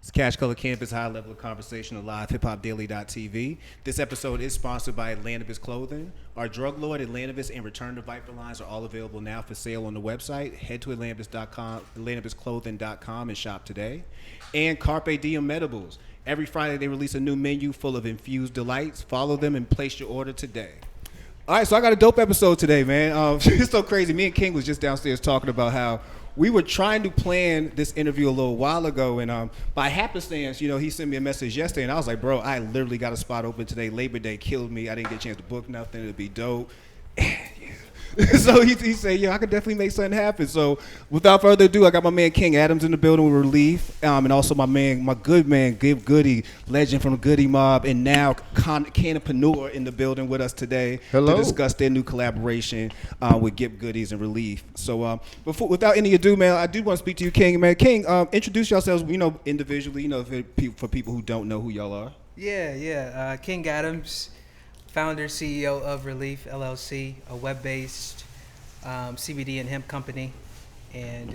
It's Cash Color Campus, high level of conversation on LivehiphopDaily.tv. This episode is sponsored by Atlantis Clothing. Our drug lord, Atlantis, and Return to Viper lines are all available now for sale on the website. Head to Atlantis.com, AtlantisClothing.com and shop today. And Carpe Diem Medibles. Every Friday they release a new menu full of infused delights. Follow them and place your order today. All right, so I got a dope episode today, man. It's so crazy. Me and King was just downstairs talking about how we were trying to plan this interview a little while ago, and by happenstance, he sent me a message yesterday, and I was like, bro, I literally got a spot open today. Labor Day killed me. I didn't get a chance to book nothing. It'd be dope. So he said, I could definitely make something happen. So without further ado, I got my man King Adams in the building with Relief, and also my good man, Gipp Goodie, legend from the Goodie Mob, and now Canopreneur in the building with us today. Hello. To discuss their new collaboration with Gipp Goodies and Relief. So without any ado, man, I do want to speak to you, King. Man, King, introduce yourselves, individually, for people who don't know who y'all are. Yeah. King Adams, founder, CEO of Relief LLC, a web-based CBD and hemp company, and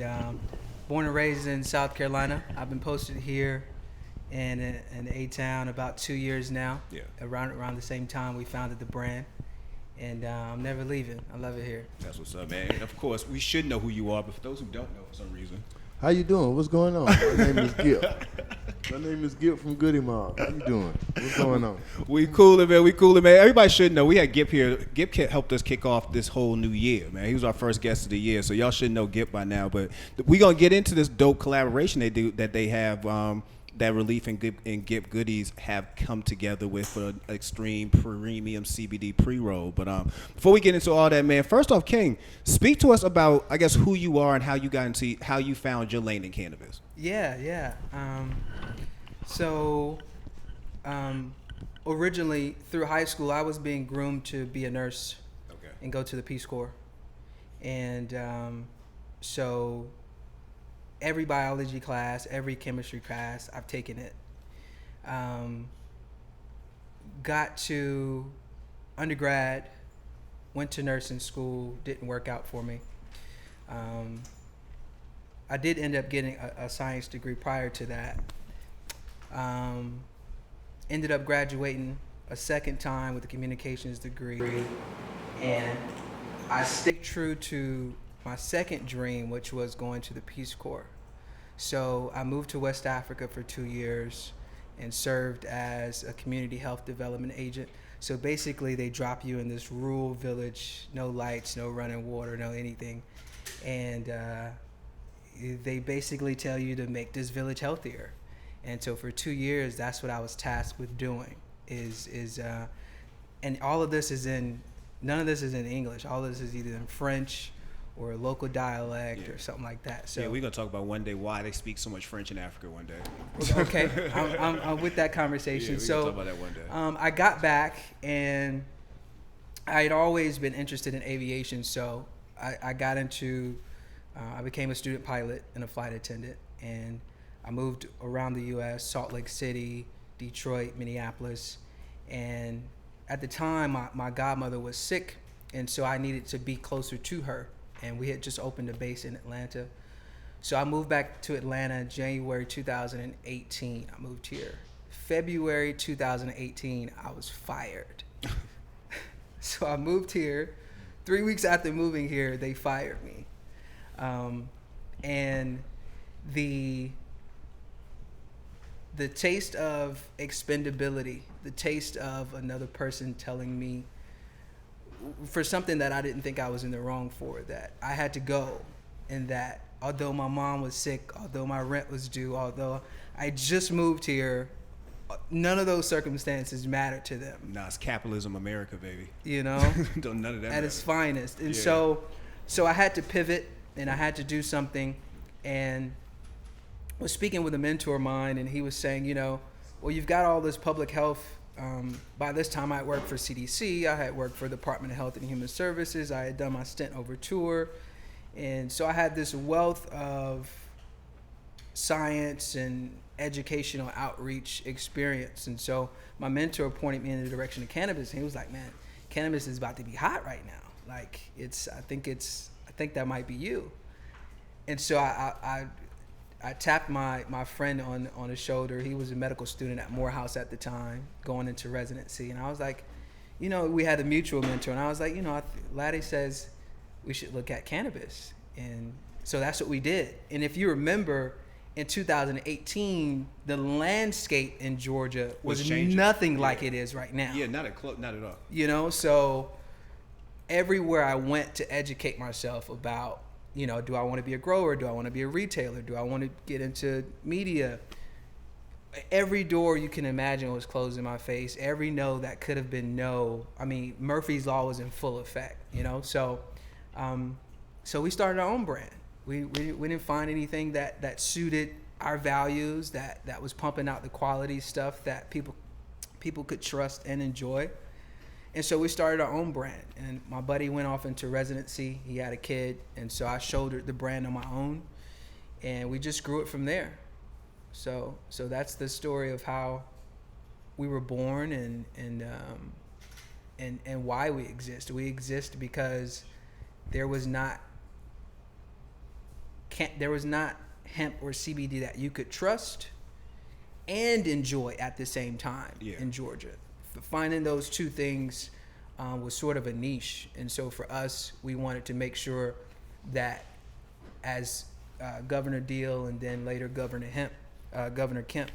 born and raised in South Carolina. I've been posted here in A-Town about 2 years now. Yeah. Around the same time we founded the brand, and I'm never leaving. I love it here. That's what's up, man. And of course, we should know who you are, but for those who don't know for some reason. How you doing? What's going on? My name is Gipp. My name is Gipp from Goodie Mob. How you doing? What's going on? We coolin', man. Everybody should know. We had Gipp here. Gipp helped us kick off this whole new year, man. He was our first guest of the year, so y'all should know Gipp by now. But we gonna get into this dope collaboration they have. That Relief and Gipp Goodies have come together with for an extreme premium CBD pre-roll. But before we get into all that, man, first off, King, speak to us about, I guess, who you are and how you found your lane in cannabis. Yeah. Originally, through high school, I was being groomed to be a nurse. Okay. And go to the Peace Corps. And so every biology class, every chemistry class, I've taken it. Got to undergrad, went to nursing school, didn't work out for me. I did end up getting a science degree prior to that. Ended up graduating a second time with a communications degree, and I stayed true to my second dream, which was going to the Peace Corps. So I moved to West Africa for 2 years and served as a community health development agent. So basically they drop you in this rural village, no lights, no running water, no anything. And they basically tell you to make this village healthier. And so for 2 years, that's what I was tasked with doing and all of this none of this is in English. All of this is either in French or a local dialect or something like that. So we're gonna talk about one day why they speak so much French in Africa one day. Okay, I'm with that conversation. Yeah, we can talk about that one day. I got back, and I had always been interested in aviation, so I got into. I became a student pilot and a flight attendant, and I moved around the U.S., Salt Lake City, Detroit, Minneapolis, and at the time, my godmother was sick, and so I needed to be closer to her. And we had just opened a base in Atlanta. So I moved back to Atlanta January 2018. I moved here. February 2018, I was fired. So I moved here. 3 weeks after moving here, they fired me. And the taste of expendability, the taste of another person telling me for something that I didn't think I was in the wrong for, that I had to go, and that although my mom was sick, although my rent was due, although I just moved here, none of those circumstances matter to them. Nah, it's capitalism America, baby. None of that at its finest. And so I had to pivot, and I had to do something, and was speaking with a mentor of mine, and he was saying, well, you've got all this public health. By this time, I had worked for CDC. I had worked for the Department of Health and Human Services. I had done my stint over tour. And so I had this wealth of science and educational outreach experience. And so my mentor pointed me in the direction of cannabis. And he was like, man, cannabis is about to be hot right now. Like, I think that might be you. And so I I tapped my friend on the shoulder. He was a medical student at Morehouse at the time, going into residency. And I was like, we had a mutual mentor. And I was like, Laddie says we should look at cannabis. And so that's what we did. And if you remember, in 2018, the landscape in Georgia was nothing like it is right now. Yeah, not at all. So everywhere I went to educate myself about, do I want to be a grower? Do I want to be a retailer? Do I want to get into media? Every door you can imagine was closed in my face. Every no that could have been no. I mean, Murphy's Law was in full effect, So we started our own brand. We didn't find anything that suited our values, that was pumping out the quality stuff that people could trust and enjoy. And so we started our own brand. And my buddy went off into residency. He had a kid. And so I shouldered the brand on my own. And we just grew it from there. So that's the story of how we were born and why we exist. We exist because there was not hemp or CBD that you could trust and enjoy at the same time in Georgia. Finding those two things was sort of a niche. And so for us, we wanted to make sure that as Governor Deal and then later Governor Kemp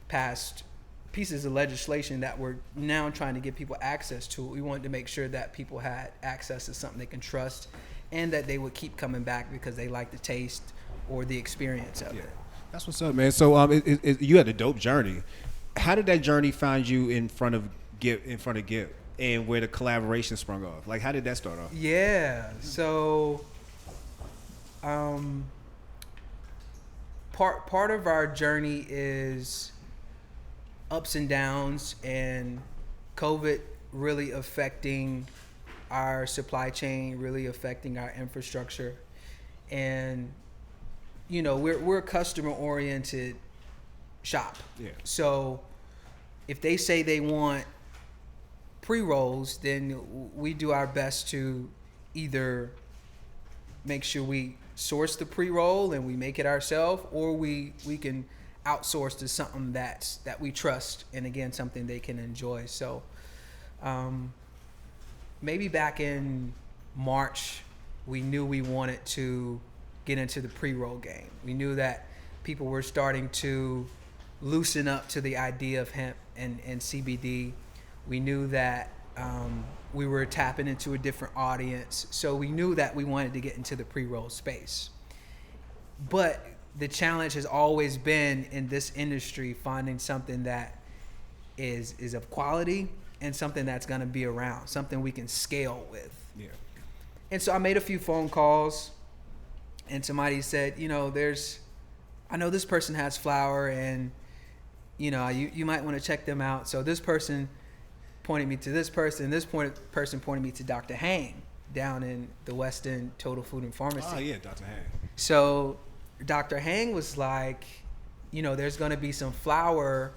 passed pieces of legislation that we're now trying to give people access to, we wanted to make sure that people had access to something they can trust and that they would keep coming back because they like the taste or the experience of it. That's what's up, man. So you had a dope journey. How did that journey find you in front of Gipp, and where the collaboration sprung off? Like, how did that start off? Yeah. So, part of our journey is ups and downs, and COVID really affecting our supply chain, really affecting our infrastructure, and we're a customer oriented shop. Yeah. So if they say they want pre-rolls, then we do our best to either make sure we source the pre-roll and we make it ourselves, or we can outsource to something that we trust, and again, something they can enjoy. So maybe back in March, we knew we wanted to get into the pre-roll game. We knew that people were starting to loosen up to the idea of hemp and CBD. We knew that we were tapping into a different audience. So we knew that we wanted to get into the pre-roll space. But the challenge has always been in this industry finding something that is of quality and something that's going to be around, something we can scale with. Yeah. And so I made a few phone calls, and somebody said, I know this person has flower, and you might want to check them out. So this person pointed me to this person. This person pointed me to Dr. Hang down in the West End Total Food and Pharmacy. Oh yeah, Dr. Hang. So Dr. Hang was like, there's going to be some flower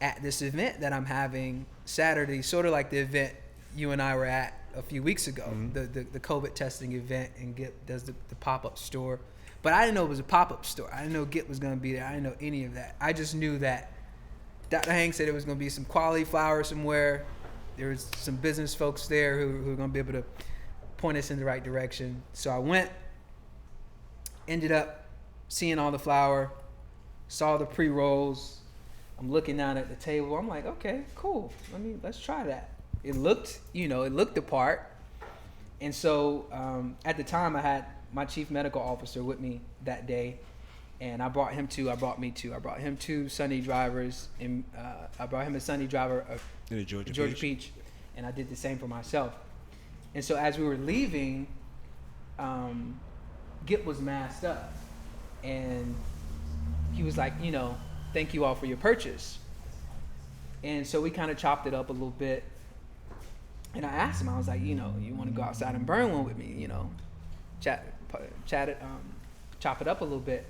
at this event that I'm having Saturday, sort of like the event you and I were at a few weeks ago, the COVID testing event, and Gipp does the pop-up store. But I didn't know it was a pop-up store. I didn't know Gipp was going to be there. I didn't know any of that. I just knew that Dr. Hang said there was going to be some quality flower somewhere. There was some business folks there who were going to be able to point us in the right direction. So I went, ended up seeing all the flower, saw the pre-rolls. I'm looking down at the table. I'm like, okay, cool. Let's try that. It looked the part. And so at the time I had my chief medical officer with me that day, and I brought him two. I brought me two. I brought him two Sunday drivers, and I brought him a Sunday driver of in a Georgia Peach, and I did the same for myself. And so as we were leaving, Gipp was masked up, and he was like, thank you all for your purchase. And so we kind of chopped it up a little bit. And I asked him, I was like, you want to go outside and burn one with me, chat it, chop it up a little bit.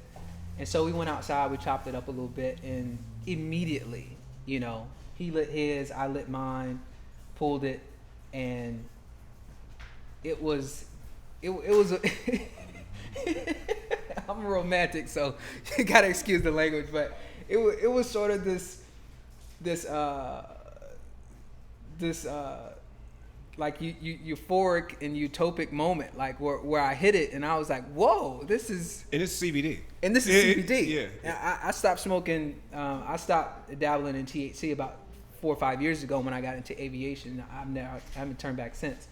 And so we went outside, we chopped it up a little bit, and immediately, he lit his, I lit mine, pulled it, and it was I'm a romantic, so you gotta excuse the language. But it was sort of this like euphoric and utopic moment, like where I hit it and I was like, whoa, this is. And it's CBD. And this is CBD. Yeah. And I stopped smoking. I stopped dabbling in THC about 4 or 5 years ago when I got into aviation. I haven't turned back since.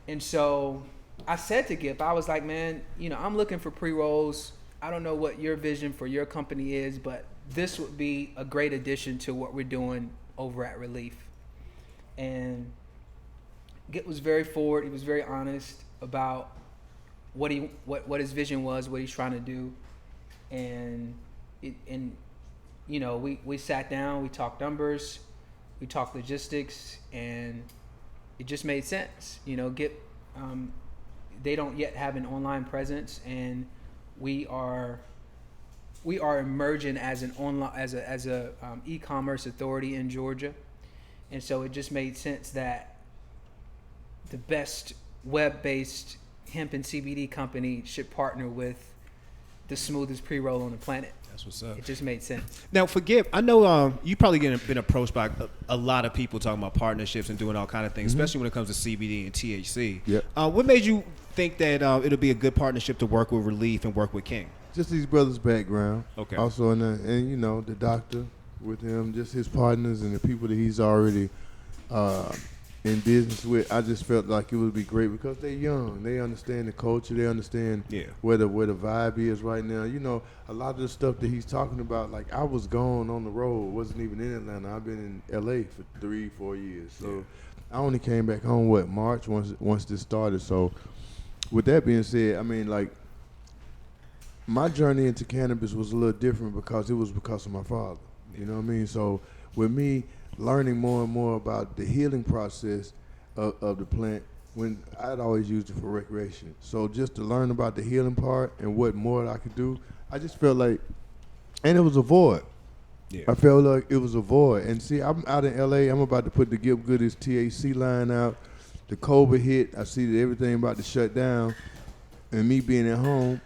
And so I said to Gipp, I was like, man, I'm looking for pre-rolls. I don't know what your vision for your company is, but this would be a great addition to what we're doing over at Relief. And Gipp was very forward. He was very honest about what his vision was, what he's trying to do, and we sat down, we talked numbers, we talked logistics, and it just made sense. Gipp, they don't yet have an online presence, and we are emerging as an online as a e-commerce authority in Georgia, and so it just made sense that the best web-based hemp and CBD company should partner with the smoothest pre-roll on the planet. That's what's up. It just made sense. Now, for Gipp, I know you probably been approached by a lot of people talking about partnerships and doing all kind of things, especially when it comes to CBD and THC. Yep. What made you think that it'll be a good partnership to work with Relief and work with King? Just these brothers' background. Okay. Also, and the doctor with him, just his partners and the people that he's already in business with. I just felt like it would be great because they're young. They understand the culture. They understand where the vibe is right now. A lot of the stuff that he's talking about, like I was gone on the road, wasn't even in Atlanta. I've been in LA for 3-4 years. So I only came back home, March once this started. So with that being said, I mean, like, my journey into cannabis was a little different because it was because of my father. You know what I mean? So with me learning more and more about the healing process of the plant, when I'd always used it for recreation. So just to learn about the healing part and what more I could do, I just felt like, and it was a void. Yeah. I felt like it was a void. And see, I'm out in LA. I'm about to put the Gipp Goodies THC line out. The COVID hit. I see that everything about to shut down. And me being at home,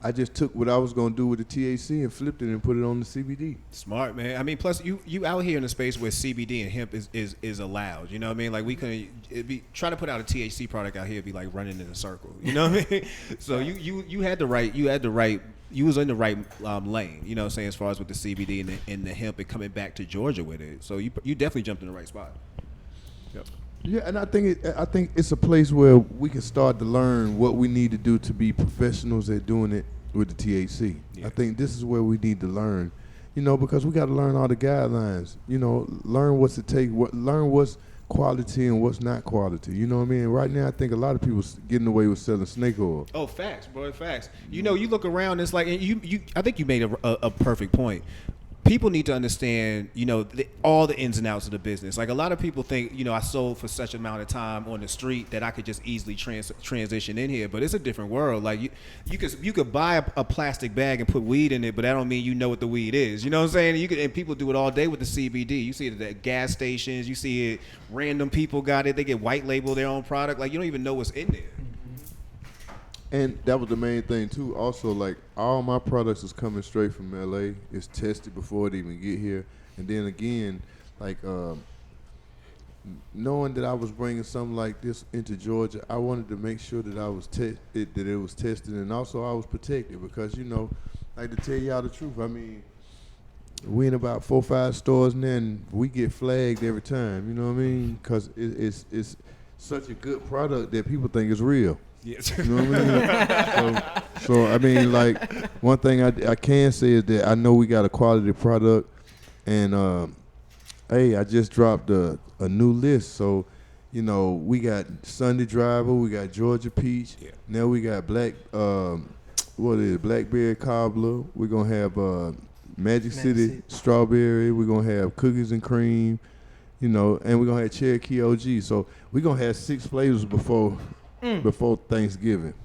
I just took what I was going to do with the THC and flipped it and put it on the CBD. Smart, man. I mean, plus you out here in a space where CBD and hemp is allowed. You know what I mean? Like we couldn't try to put out a THC product out here, it'd be like running in a circle. You know what I mean? So you had the right. You was in the right lane. You know what I'm saying? As far as with the CBD and the hemp and coming back to Georgia with it. So you definitely jumped in the right spot. Yep. Yeah, and I think it's a place where we can start to learn what we need to do to be professionals at doing it with the THC. Yeah. I think this is where we need to learn, because we got to learn all the guidelines. Learn what's to take, learn what's quality and what's not quality. You know what I mean? Right now, I think a lot of people getting away with selling snake oil. Oh, facts, bro, facts. You look around, it's like, and you. I think you made a perfect point. People need to understand, all the ins and outs of the business. Like a lot of people think, I sold for such amount of time on the street that I could just easily transition in here. But it's a different world. Like you could buy a plastic bag and put weed in it, but that don't mean you know what the weed is. You know what I'm saying? And people do it all day with the CBD. You see it at gas stations. You see it. Random people got it. They get white label their own product. Like you don't even know what's in there. And that was the main thing too. Also, like all my products is coming straight from LA. It's tested before it even get here. And then again, like knowing that I was bringing something like this into Georgia, I wanted to make sure that I was that it was tested, and also I was protected because like to tell y'all the truth. I mean, we in about 4 or 5 stores and then we get flagged every time. You know what I mean? Because it's such a good product that people think it's real. Yes. You know what I mean? so I mean, like, one thing I can say is that I know we got a quality product, and hey, I just dropped a new list. So, we got Sunday Driver, we got Georgia Peach. Yeah. Now we got Blackberry Cobbler. We're gonna have Magic City Strawberry. We're gonna have Cookies and Cream. And we're gonna have Cherokee OG. So we're gonna have 6 flavors before Thanksgiving.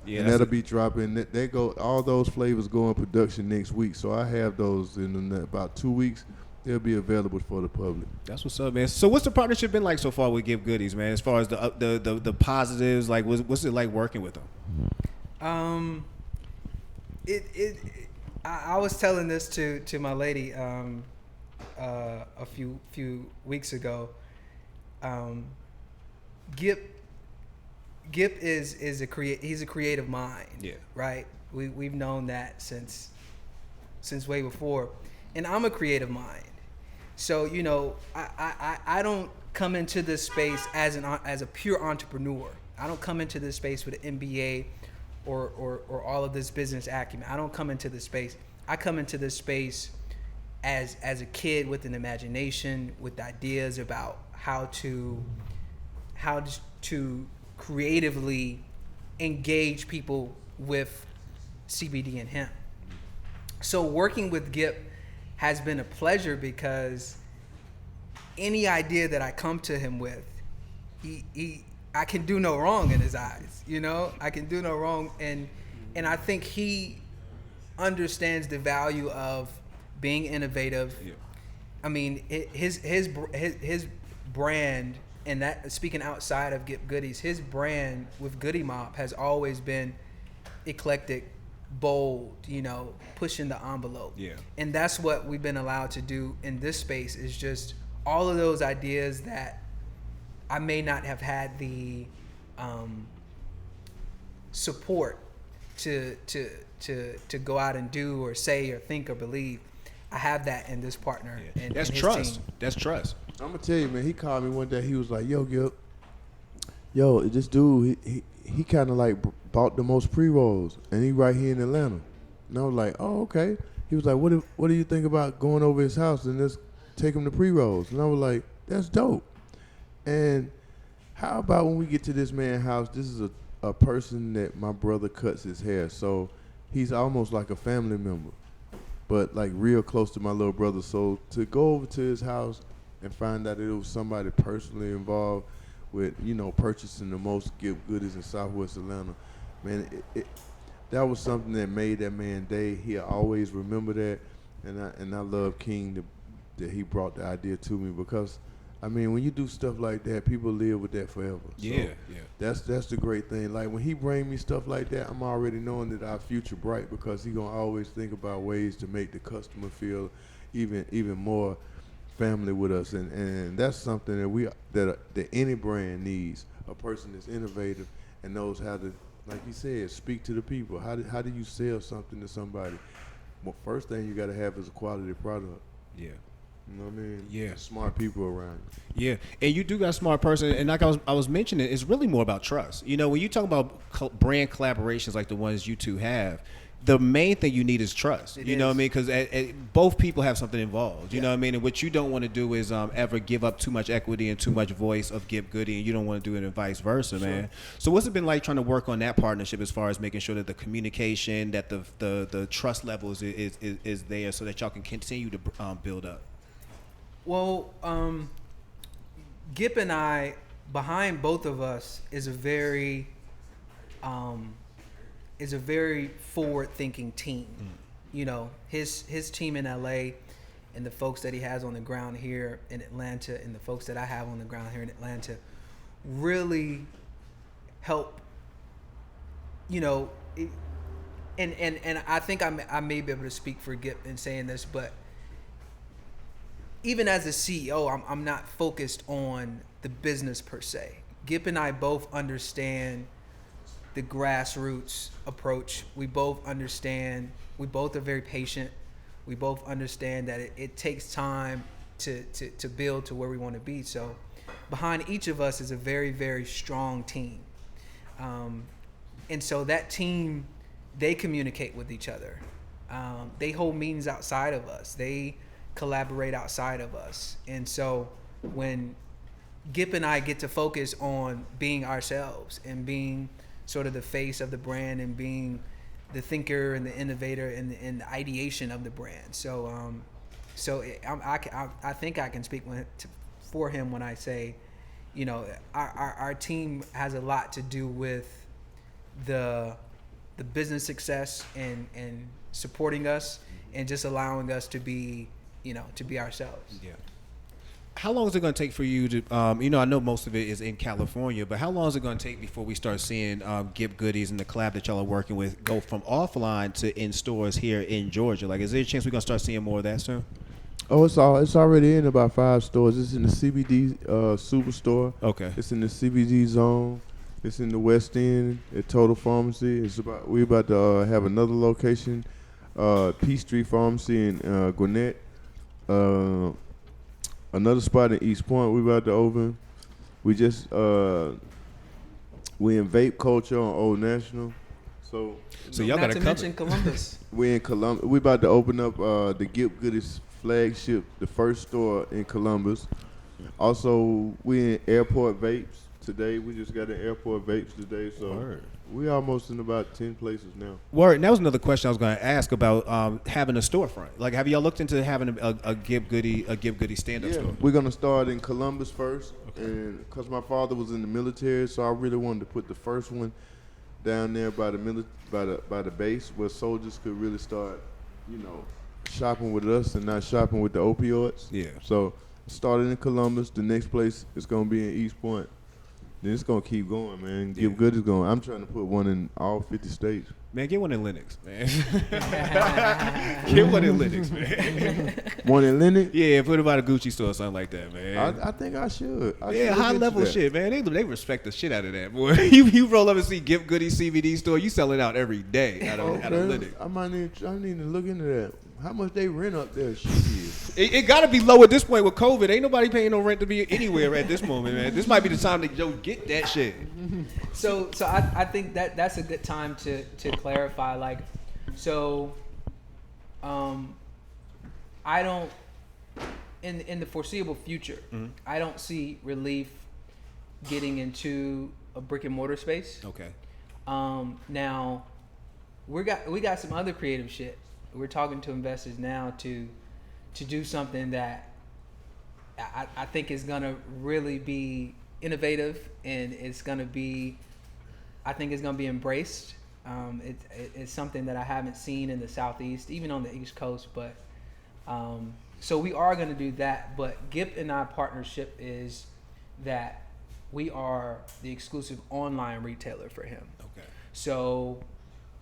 Yeah, and that'll be dropping. They go. All those flavors go in production next week. So I have those in about 2 weeks. They'll be available for the public. That's what's up, man. So what's the partnership been like so far with Gipp Goodies, man? As far as the positives, like what's it like working with them? I was telling this to my lady a few weeks ago. Gipp is he's a creative mind. Yeah. Right. We've known that since way before, and I'm a creative mind. So I don't come into this space as a pure entrepreneur. I don't come into this space with an MBA or all of this business acumen. I don't come into this space. I come into this space as a kid with an imagination, with ideas about how to creatively engage people with CBD and hemp. So working with Gipp has been a pleasure because any idea that I come to him with, I can do no wrong in his eyes. I can do no wrong, and I think he understands the value of being innovative. Yeah. I mean, his brand, and that speaking outside of Gipp Goodies, his brand with Goodie Mob has always been eclectic, bold, pushing the envelope. Yeah. And that's what we've been allowed to do in this space, is just all of those ideas that I may not have had the support to go out and do or say or think or believe. I have that in this partner. Yeah. And That's his trust. team. That's trust. I'm gonna tell you, man. He called me one day. He was like, "Yo, Gipp, this dude, he kind of like bought the most pre-rolls, and he right here in Atlanta." And I was like, "Oh, okay." He was like, "What do you think about going over his house and just take him to pre-rolls?" And I was like, "That's dope." And how about when we get to this man's house? This is a person that my brother cuts his hair, so he's almost like a family member, but like real close to my little brother. So to go over to his house and find out that it was somebody personally involved with, purchasing the most Gipp Goodies in Southwest Atlanta, man, that was something that made that man day. He'll always remember that, and I love King that he brought the idea to me, because I mean, when you do stuff like that, people live with that forever. Yeah, so yeah. That's the great thing. Like when he bring me stuff like that, I'm already knowing that our future bright, because he gonna always think about ways to make the customer feel even more family with us, and that's something that any brand needs. A person that's innovative and knows how to, like you said, speak to the people. How do you sell something to somebody? Well, first thing you got to have is a quality product. Yeah. You know what I mean? Yeah. Smart people around you. Yeah, and you do got a smart person, and like I was mentioning, it's really more about trust. When you talk about brand collaborations like the ones you two have, the main thing you need is trust. You know what I mean? Because both people have something involved. You know what I mean? And what you don't want to do is ever give up too much equity and too much voice of Gipp Goodie, and you don't want to do it and vice versa, man. So what's it been like trying to work on that partnership as far as making sure that the communication, that the trust levels is there, so that y'all can continue to build up? Well, Gipp and I, behind both of us, is a very forward-thinking team. His team in LA, and the folks that he has on the ground here in Atlanta, and the folks that I have on the ground here in Atlanta, really help. And I think I may be able to speak for Gipp in saying this, but even as a CEO, I'm not focused on the business per se. Gipp and I both understand the grassroots approach. We both understand, we both are very patient. We both understand that it takes time to build to where we want to be. So behind each of us is a very, very strong team. And so that team, they communicate with each other. They hold meetings outside of us. They collaborate outside of us. And so when Gipp and I get to focus on being ourselves and being sort of the face of the brand and being the thinker and the innovator and the ideation of the brand. So I think I can speak for him when I say, our team has a lot to do with the business success and supporting us and just allowing us to be ourselves. Yeah. How long is it going to take for you to, I know most of it is in California, but how long is it going to take before we start seeing Gipp Goodies and the collab that y'all are working with go from offline to in stores here in Georgia? Like, is there a chance we're going to start seeing more of that soon? Oh, it's already in about 5 stores. It's in the CBD Superstore. Okay. It's in the CBD zone. It's in the West End at Total Pharmacy. We're about to have another location, Peachtree Pharmacy in Gwinnett. Another spot in East Point we're about to open. We just we in vape culture on Old National. So y'all got to mention Columbus. we in Columbus. We about to open up the Gipp Goodies flagship, the first store in Columbus. Also, we in Airport Vapes today. We just got in Airport Vapes today. So Word. we almost in about 10 places now. Word. And that was another question I was going to ask about having a storefront. Like, have y'all looked into having a Gipp Goodie stand-up store? We're gonna start in Columbus first, and because my father was in the military, so I really wanted to put the first one down there by the base where soldiers could really start, shopping with us and not shopping with the opioids. Yeah. So started in Columbus. The next place is gonna be in East Point. Then it's gonna keep going, man. Gipp Goodie's going. I'm trying to put one in all 50 states. Man, get one in Linux, man. Get one in Linux, man. One in Linux? Yeah, put it by the Gucci store or something like that, man. I think I should. High level shit, man. They respect the shit out of that, boy. you roll up and see Gipp Goodie CBD store, you sell it out every day out of Linux. I need to look into that. How much they rent up there? Shit. It got to be low at this point with COVID. Ain't nobody paying no rent to be anywhere at this moment, man. This might be the time to get that shit. So I think that's a good time to clarify. Like, so, I don't in the foreseeable future, I don't see Relief getting into a brick and mortar space. Okay. Now we got some other creative shit. We're talking to investors now to do something that I think is gonna really be innovative, and I think it's gonna be embraced. It's something that I haven't seen in the Southeast, even on the East Coast. But so we are gonna do that. But Gipp and I partnership is that we are the exclusive online retailer for him. Okay. So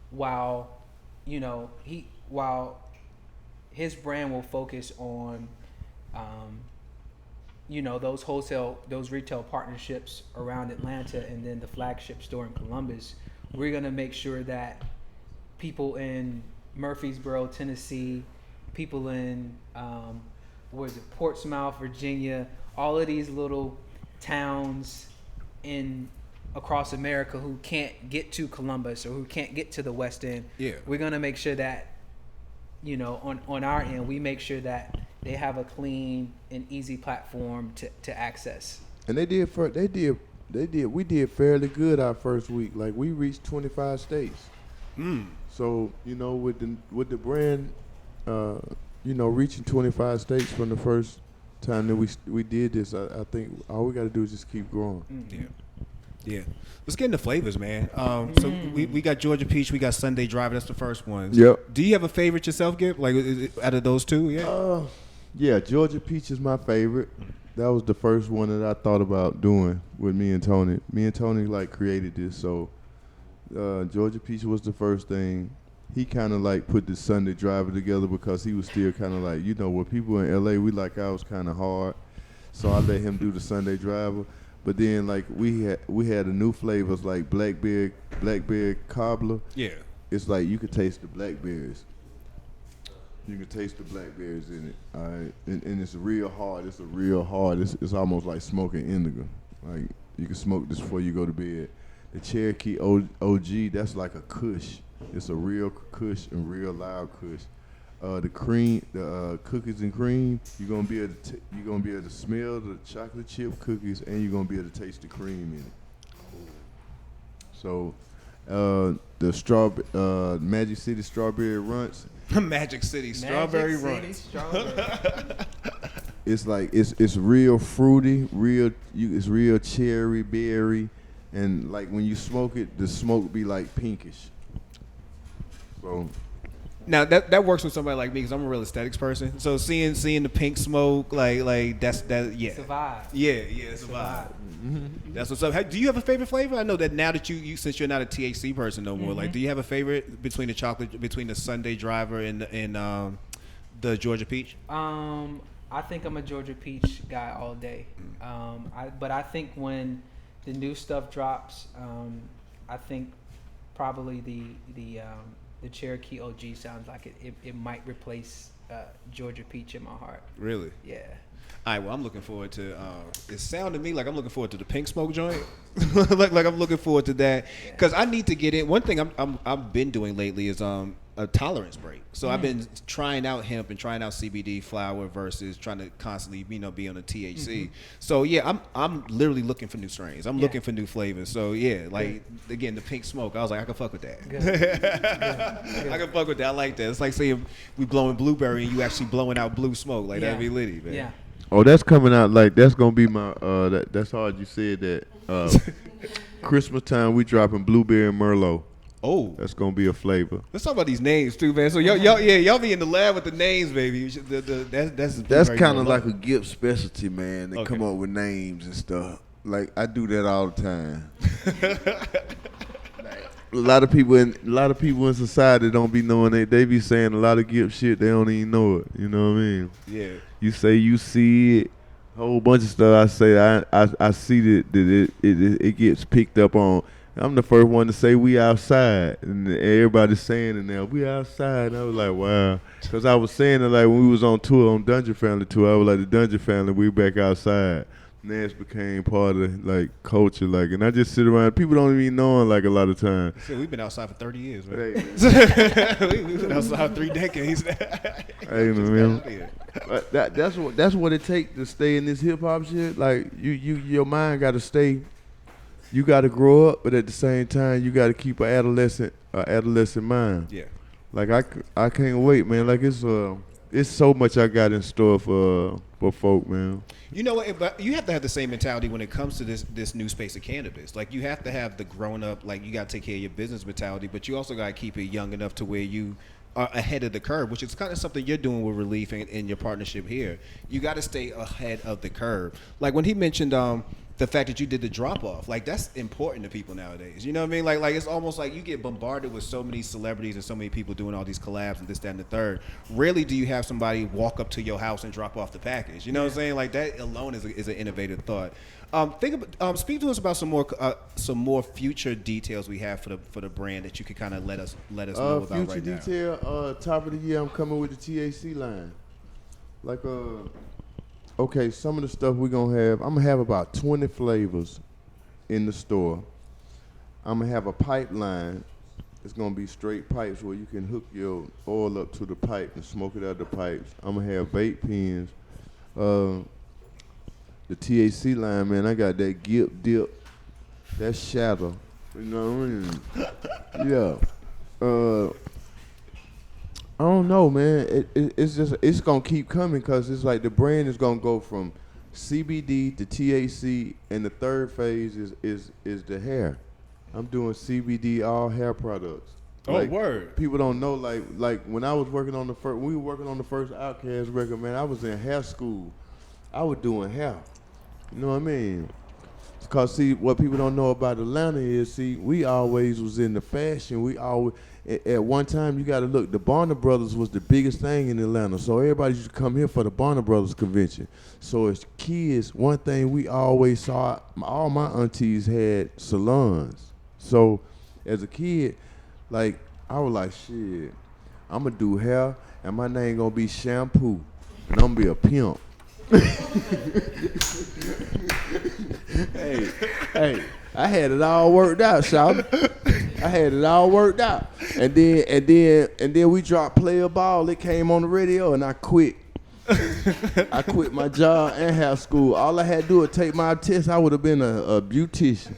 while his brand will focus on, those retail partnerships around Atlanta and then the flagship store in Columbus, we're going to make sure that people in Murfreesboro, Tennessee, people in, Portsmouth, Virginia, all of these little towns across America who can't get to Columbus or who can't get to the West End. Yeah. We're going to make sure that, on our end, we make sure that they have a clean and easy platform to access. And we did fairly good our first week. Like, we reached 25 states. So, with the brand, reaching 25 states from the first time that we did this, I think all we got to do is just keep growing. Yeah. Yeah. Let's get into flavors, man. So we got Georgia Peach, we got Sunday Driver. That's the first one. Yep. Do you have a favorite yourself, Gipp? Like, out of those two? Yeah. Yeah, Georgia Peach is my favorite. That was the first one that I thought about doing with me and Tony. Me and Tony created this, so Georgia Peach was the first thing. He kind of put the Sunday Driver together because he was still kind of with people in LA, we ours kind of hard. So I let him do the Sunday Driver. But then we had a new flavors like blackberry cobbler. Yeah. It's you could taste the blackberries. You can taste the blackberries in it. All right. And it's real hard. It's almost like smoking indigo. Like, you can smoke this before you go to bed. The Cherokee OG, that's like a kush. It's a real kush and real loud kush. The cream, the cookies and cream, you're gonna be able to smell the chocolate chip cookies, and you're gonna be able to taste the cream in it. So, the Magic City Strawberry Runts. Magic City Strawberry Runts. It's it's real fruity, it's real cherry berry, and when you smoke it, the smoke be pinkish. So. Now that works with somebody like me because I'm a real aesthetics person. So seeing the pink smoke, yeah. It's a vibe. Yeah, it's a vibe. That's what's up. Do you have a favorite flavor? I know that now that you since you're not a THC person no more, like, do you have a favorite between the Sunday Driver and the Georgia Peach? I think I'm a Georgia Peach guy all day. But I think when the new stuff drops, I think probably the Cherokee OG sounds like it might replace Georgia Peach in my heart. Really? Yeah. All right, well, I'm looking forward to. It sounded to me like I'm looking forward to the pink smoke joint. like I'm looking forward to that because I need to get in. One thing I've been doing lately is a tolerance break. So I've been trying out hemp and trying out CBD flower versus trying to constantly be on the THC. So yeah, I'm literally looking for new strains. I'm looking for new flavors. So yeah, like again the pink smoke. I was like I can fuck with that. I can fuck with that. I like that. It's like saying we blowing blueberry and you actually blowing out blue smoke. Like that'd be litty, man. Yeah. Oh, that's coming out like that's gonna be my. That's hard you said that. Christmas time we dropping blueberry and Merlot. Oh, that's gonna be a flavor. Let's talk about these names too, man. So y'all be in the lab with the names, baby. That's kind of like a Gipp specialty, man. They come up with names and stuff. Like I do that all the time. A lot of people in society don't be knowing it. They be saying a lot of Gipp shit. They don't even know it. You know what I mean? Yeah. You say you see it. Whole bunch of stuff I say I see that it gets picked up on. I'm the first one to say we outside, and everybody's saying it now. We outside, and I was like, wow, because I was saying it like when we was on tour on Dungeon Family tour. I was like the Dungeon Family, we back outside. Nash became part of like culture, like, and I just sit around. People don't even know it, like a lot of times. So we've been outside for 30 years, man. We've been outside 3 decades. Hey man, but that's what it takes to stay in this hip hop shit. Like your mind got to stay. You got to grow up, but at the same time, you got to keep an adolescent mind. Yeah. Like I can't wait, man. Like it's so much I got in store for folk, man. You know what? But you have to have the same mentality when it comes to this new space of cannabis. Like you have to have the grown up, like you got to take care of your business mentality, but you also got to keep it young enough to where you are ahead of the curve, which is kind of something you're doing with Relief in your partnership here. You got to stay ahead of the curve. Like when he mentioned the fact that you did the drop off, like that's important to people nowadays. You know what I mean? Like it's almost like you get bombarded with so many celebrities and so many people doing all these collabs and this, that, and the third. Rarely do you have somebody walk up to your house and drop off the package. You know what I'm saying? Like that alone is an innovative thought. Speak to us about some more future details we have for the brand that you could kind of let us know about right now. Future detail, top of the year, I'm coming with the THC line. Like okay, some of the stuff we're gonna have, I'm gonna have about 20 flavors in the store. I'm gonna have a pipeline. It's gonna be straight pipes where you can hook your oil up to the pipe and smoke it out the pipes. I'm gonna have vape pens. The THC line, man, I got that Gipp dip, that shadow. You know what I mean? Yeah. I don't know, man. It's gonna keep coming because it's like the brand is gonna go from CBD to THC, and the third phase is the hair. I'm doing CBD all hair products. Oh, like, word. People don't know, like when I was working on we were working on the first Outkast record, man. I was in hair school. I was doing hair. You know what I mean? Because see, what people don't know about Atlanta is, we always was in the fashion. We always, at one time, you got to look, the Barner Brothers was the biggest thing in Atlanta. So everybody used to come here for the Barner Brothers convention. So as kids, one thing we always saw, all my aunties had salons. So as a kid, like, I was like, shit, I'm going to do hair, and my name going to be Shampoo, and I'm going to be a pimp. Hey, I had it all worked out, shout. I had it all worked out. And then we dropped Player Ball. It came on the radio and I quit. I quit my job and hair school. All I had to do was take my test. I would have been a beautician.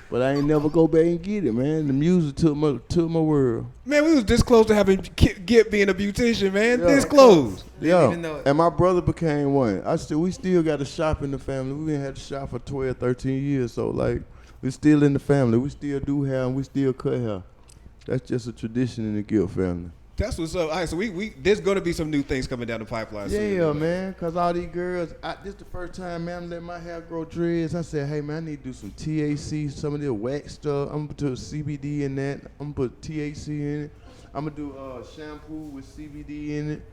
But I ain't never go back and get it, man. The music took my world. Man, we was this close to having Gipp being a beautician, man. Yeah. This close. Yeah, and my brother became one. We still got a shop in the family. We been had to shop for 12, 13 years. So, like, we still in the family. We still do hair and we still cut hair. That's just a tradition in the Gipp family. That's what's up. All right, so we there's gonna be some new things coming down the pipeline. soon. Yeah, man, because all these girls, this the first time, man, I'm letting my hair grow dreads. I said, hey, man, I need to do some THC, some of the wax stuff. I'm going to put CBD in that. I'm going to put THC in it. I'm going to do shampoo with CBD in it.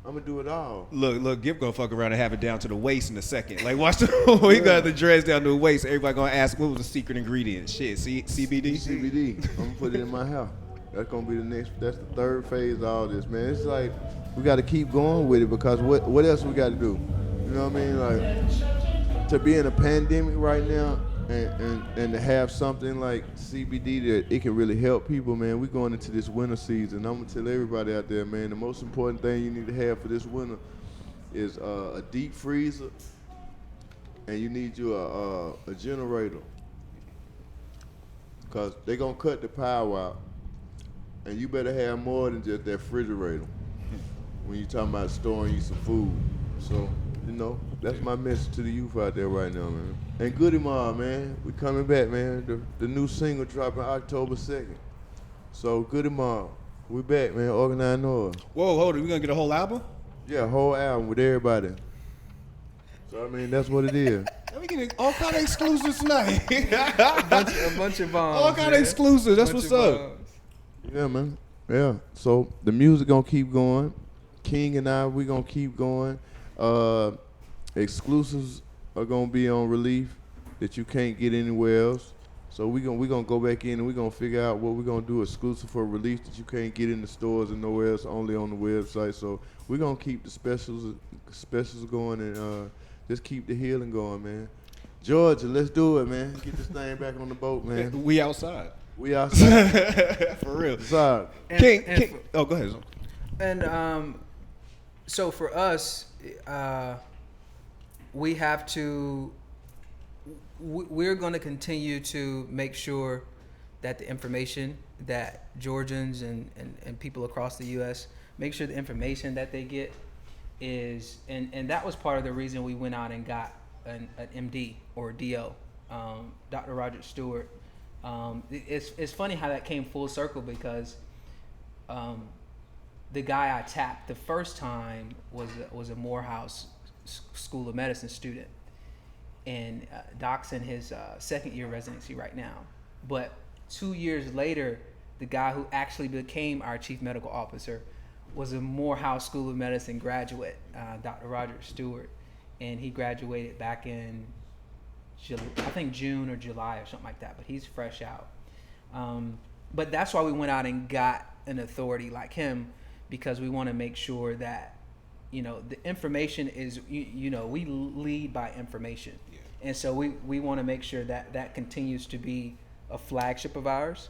I'm going to do it all. Look, Gipp gonna fuck around and have it down to the waist in a second. Like, watch the we got the dreads down to the waist. Everybody gonna ask what was the secret ingredient. Shit, CBD? CBD. I'm going to put it in my hair. That's going to be that's the third phase of all this, man. It's like, we got to keep going with it because what else we got to do? You know what I mean? Like, to be in a pandemic right now and to have something like CBD that it can really help people, man. We're going into this winter season. I'm going to tell everybody out there, man, the most important thing you need to have for this winter is a deep freezer, and you need you a generator because they're going to cut the power out. And you better have more than just that refrigerator when you're talking about storing you some food. So, you know, that's my message to the youth out there right now, man. And Goodie, man, we coming back, man. The new single dropping October 2nd. So, Goodie, we back, man. Organize Noise. Whoa, hold on, we gonna get a whole album? Yeah, a whole album with everybody. So, I mean, that's what it is. We getting all kind of exclusives tonight. a bunch of bombs. All kind of exclusives. That's what's up. Yeah, man. Yeah. So the music gonna keep going. King and I, we gonna keep going. Exclusives are gonna be on Relief that you can't get anywhere else. So we gonna go back in and we gonna figure out what we're gonna do exclusive for Relief that you can't get in the stores and nowhere else, only on the website. So we're gonna keep the specials going and just keep the healing going, man. Georgia, let's do it, man. Get this thing back on the boat, man. We outside. We outside. For real. Outside. King. Oh, go ahead. And so for us, we have to. We're going to continue to make sure that the information that Georgians and people across the U.S. make sure the information that they get is, and that was part of the reason we went out and got an MD or DO, Dr. Roger Stewart. It's funny how that came full circle because the guy I tapped the first time was a Morehouse School of Medicine student, and Doc's in his second year residency right now. But 2 years later, the guy who actually became our chief medical officer was a Morehouse School of Medicine graduate, Dr. Roger Stewart, and he graduated back in I think June or July or something like that, but he's fresh out. But that's why we went out and got an authority like him, because we want to make sure that, you know, the information is, you know, we lead by information. Yeah. And so we want to make sure that that continues to be a flagship of ours.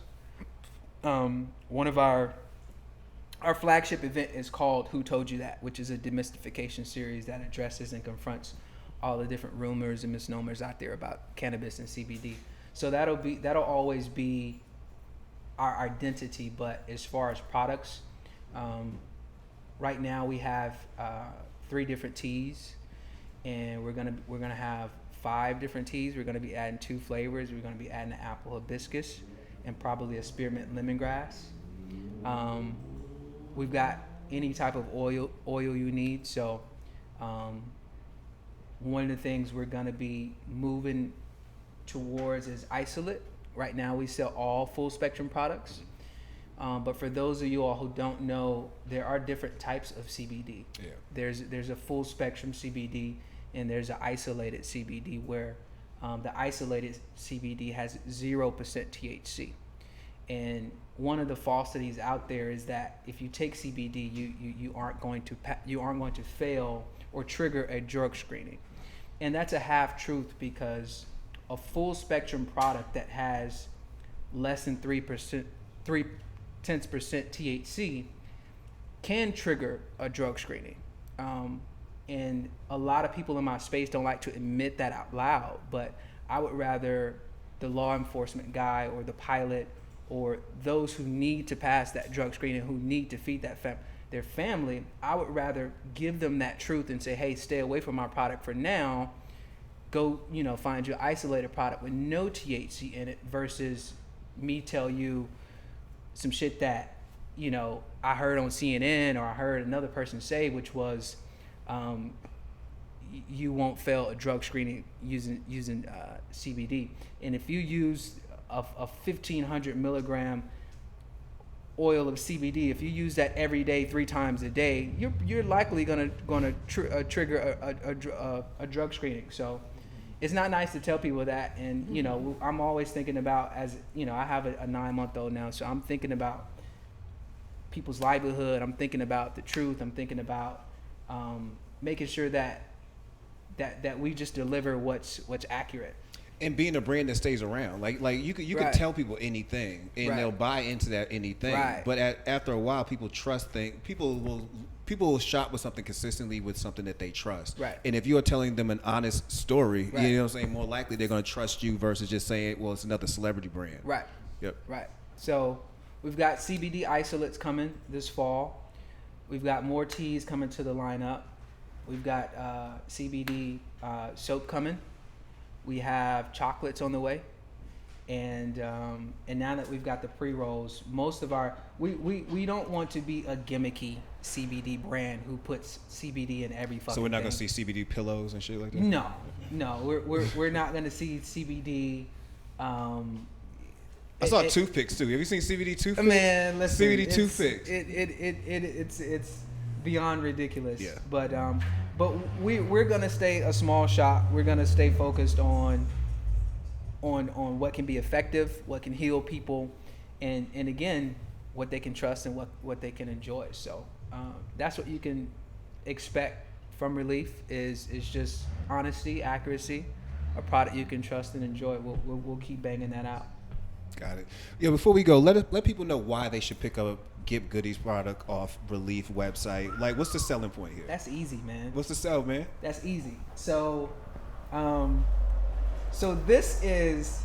One of our flagship event is called Who Told You That, which is a demystification series that addresses and confronts all the different rumors and misnomers out there about cannabis and CBD. So that'll always be our identity. But as far as products, right now we have 3 different teas, and we're gonna have 5 different teas. We're gonna be adding 2 flavors. We're gonna be adding an apple hibiscus and probably a spearmint lemongrass. We've got any type of oil you need. So one of the things we're going to be moving towards is isolate. Right now we sell all full spectrum products. But for those of you all who don't know, there are different types of CBD. Yeah. There's a full spectrum CBD and there's an isolated CBD where the isolated CBD has 0% THC. And one of the falsities out there is that if you take CBD, you aren't going to fail or trigger a drug screening. And that's a half truth, because a full spectrum product that has less than 3/10% THC can trigger a drug screening. And a lot of people in my space don't like to admit that out loud, but I would rather the law enforcement guy or the pilot or those who need to pass that drug screening, who need to feed their family, I would rather give them that truth and say, hey, stay away from our product for now. Go, find your isolated product with no THC in it, versus me tell you some shit that I heard on CNN or I heard another person say, which was, you won't fail a drug screening using CBD. And if you use a 1,500 milligram oil of CBD, if you use that every day 3 times a day, you're likely gonna trigger a drug screening. So it's not nice to tell people that. And I'm always thinking about, as I have a 9-month-old now, so I'm thinking about people's livelihood. I'm thinking about the truth. I'm thinking about making sure that we just deliver what's accurate. And being a brand that stays around, like you can tell people anything, and they'll buy into that anything. Right. But after a while, people trust things. People will shop with something consistently with something that they trust. Right. And if you are telling them an honest story, you know what I'm saying, more likely they're going to trust you versus just saying, well, it's another celebrity brand. Right. Yep. Right. So we've got CBD isolates coming this fall. We've got more teas coming to the lineup. We've got CBD soap coming. We have chocolates on the way, and now that we've got the pre-rolls, most of our we don't want to be a gimmicky CBD brand who puts CBD in every fucking thing. So we're not gonna see CBD pillows and shit like that. No, we're not gonna see CBD. I saw toothpicks too. Have you seen CBD toothpicks? Man, listen, CBD toothpicks. It's beyond ridiculous. Yeah. But we're gonna stay a small shop. We're gonna stay focused on what can be effective, what can heal people, and again, what they can trust and what they can enjoy. So that's what you can expect from Relief is just honesty, accuracy, a product you can trust and enjoy. We'll keep banging that out. Got it. Yeah. Before we go, let people know why they should pick up Gipp Goodie's product off Relief website. Like, what's the selling point here? That's easy, man. What's the sell, man? That's easy. So, so this is.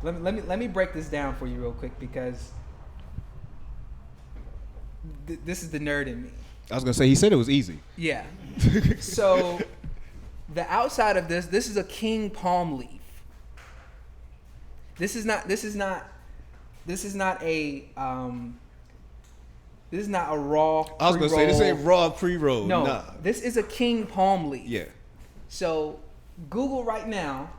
Let me break this down for you real quick because this is the nerd in me. I was gonna say he said it was easy. Yeah. So, the outside of this is a king palm leaf. This is not a raw pre-roll. I was going to say, this ain't raw pre-roll. No, nah. This is a king palm leaf. Yeah. So, Google right now,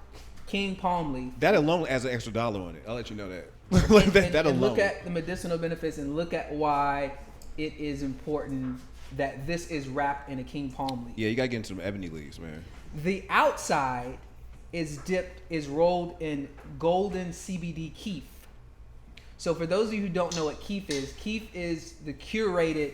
king palm leaf. That alone adds an extra $1 on it. I'll let you know that. that alone. And look at the medicinal benefits and look at why it is important that this is wrapped in a king palm leaf. Yeah, you got to get into some ebony leaves, man. The outside is rolled in golden CBD keef. So for those of you who don't know what keef is the curated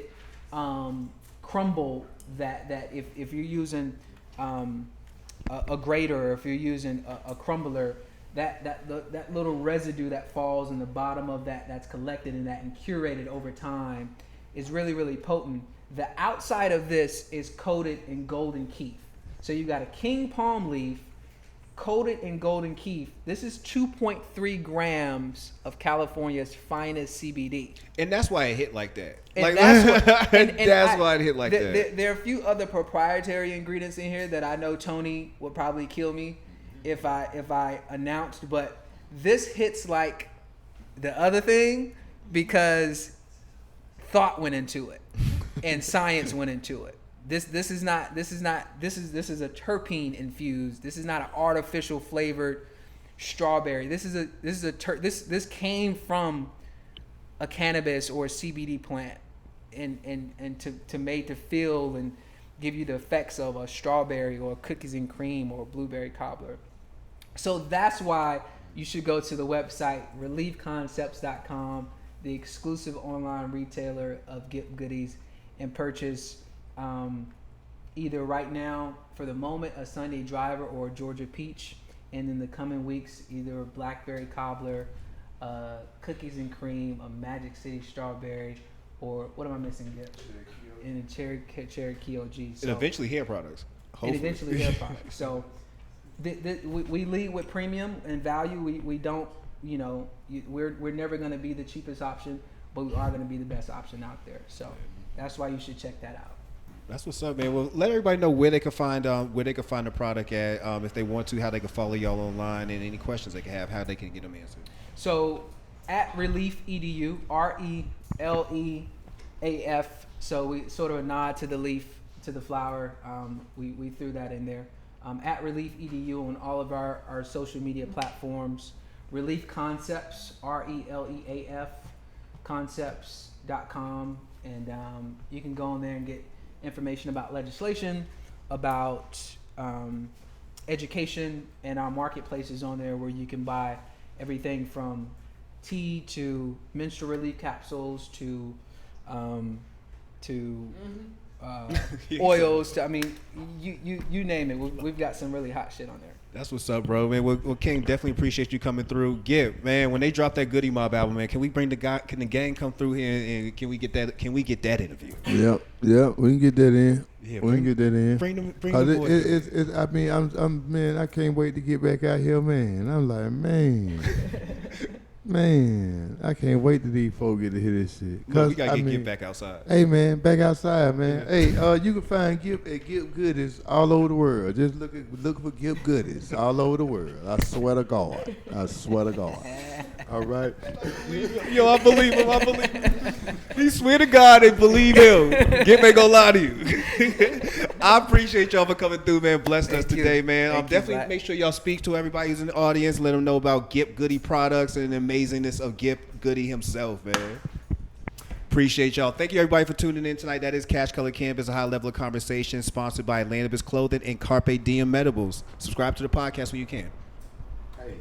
crumble that if you're using a grater or if you're using a crumbler, that little residue that falls in the bottom of that's collected in that and curated over time is really, really potent. The outside of this is coated in golden keef. So you got a king palm leaf coated in golden keef. This is 2.3 grams of California's finest CBD. And that's why it hit like that. And that's why it hit like that. There are a few other proprietary ingredients in here that I know Tony would probably kill me if I announced, but this hits like the other thing because thought went into it and science went into it. This is a terpene infused. This is not an artificial flavored strawberry. This came from a cannabis or a CBD plant and to made to feel and give you the effects of a strawberry or cookies and cream or blueberry cobbler. So that's why you should go to the website reliefconcepts.com, the exclusive online retailer of Gipp Goodies, and purchase either right now for the moment a Sunday Driver or a Georgia Peach, and in the coming weeks either a blackberry cobbler, cookies and cream, a Magic City strawberry, or what am I missing, Gipp? And a Cherokee OG. So, and eventually hair products. Hopefully. And eventually hair products. So we lead with premium and value. We don't, we're never going to be the cheapest option, but we are going to be the best option out there. So that's why you should check that out. That's what's up, man. Well, let everybody know where they can find the product at, if they want to, how they can follow y'all online, and any questions they can have, how they can get them answered. So at Relief EDU, RELEAF. So we sort of a nod to the leaf, to the flower. We threw that in there. At Relief EDU on all of our social media platforms. Relief Concepts, RELEAF, concepts.com. And you can go on there and get information about legislation, about education, and our marketplaces on there where you can buy everything from tea to menstrual relief capsules to oils to, I mean, you name it. We've got some really hot shit on there. That's what's up, bro, man. Well, King, definitely appreciate you coming through. Gipp, man, when they drop that Goodie Mob album, man, can we bring can the gang come through here and can we get that interview? Yep, we can get that in. Yeah, we can get that in. Bring them boys. I mean, man, I can't wait to get back out here, man. I'm like, man, I can't wait till these folks get to hear this shit. Look, we gotta get Gipp back outside. Hey, man, back outside, man. Yeah. Hey, you can find Gipp at Gipp Goodies all over the world. Just look for Gipp Goodies all over the world. I swear to God. All right. Yo, I believe him. He swear to God and believe him. Gipp ain't gonna lie to you. I appreciate y'all for coming through, man. Blessed us today, man. Definitely make sure y'all speak to everybody who's in the audience. Let them know about Gipp Goodie products and the amazingness of Gipp Goodie himself, man. Appreciate y'all. Thank you, everybody, for tuning in tonight. That is Cash Color Campus, a high level of conversation, sponsored by LivehiphopDaily Clothing and Carpe Diem Medibles. Subscribe to the podcast when you can. Hey,